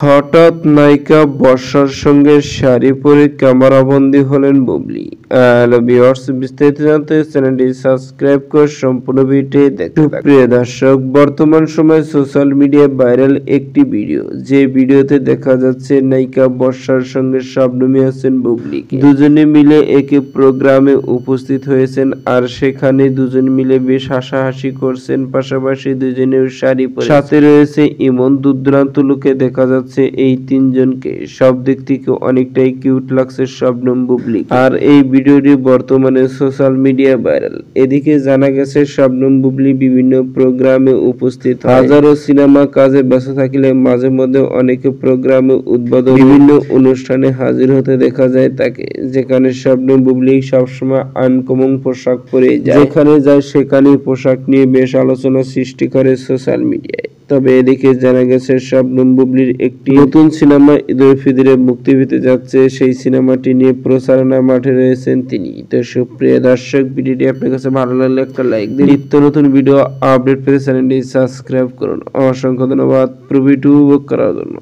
হঠাৎ নায়িকা বর্ষার সঙ্গে শাড়ি পরে ক্যামেরাবন্দী হলেন বুবলি। হ্যালো ভিউয়ার্স, বিস্তারিত জানতে চ্যানেলটি সাবস্ক্রাইব করে সম্পূর্ণ ভিডিওটি দেখতে থাকুন। প্রিয় দর্শক, বর্তমান সময়ে সোশ্যাল মিডিয়ায় ভাইরাল একটি ভিডিও, যে ভিডিওতে দেখা যাচ্ছে নায়িকা বর্ষার সঙ্গে শবনম ইয়াসমিন বুবলি দুজনে মিলে একটি প্রোগ্রামে উপস্থিত হয়েছেন, আর সেখানে দুজন মিলে বেশ হাসাহাসি করছেন। পাশাপাশি দুজনের শাড়ি পরে, সাথে রয়েছে ইমন। দুর্দান্ত লুকে দেখা যাচ্ছে এই তিনজনকে। সব দিক থেকে অনেকটাই কিউট লাগছে শবনম বুবলি, আর এই ভিডিওটি বর্তমানে সোশ্যাল মিডিয়া ভাইরাল। এদিকে জানা গেছে শবনম বুবলি বিভিন্ন প্রোগ্রামে উপস্থিত, হাজারো সিনেমা কাজে ব্যস্ত থাকলে মাঝে মধ্যে অনেকে প্রোগ্রামে উদ্বোধন বিভিন্ন অনুষ্ঠানে হাজির হতে দেখা যায় তাকে, যেখানে শবনম বুবলি সবসময় আনকমন পোশাক পরে যায়, যেখানে যায় সেখানেই পোশাক নিয়ে বেশ আলোচনা সৃষ্টি করে সোশ্যাল মিডিয়ায়। তবে এদিকে জানা গেছে শবনম বুবলির একটি নতুন সিনেমা ঈদুল ফিতরে মুক্তি পেতে যাচ্ছে। সেই সিনেমাটি নিয়ে প্রচারণা মাঠে রয়েছেন তিনি। তো সুপ্রিয় দর্শক, ভিডিওটি আপনার কাছে ভালো লাগলে একটা লাইক দিন। নিত্য নতুন ভিডিও আপডেট পেতে চ্যানেলটি সাবস্ক্রাইব করুন। অসংখ্য ধন্যবাদ ভিডিওটি উপভোগ করার জন্য।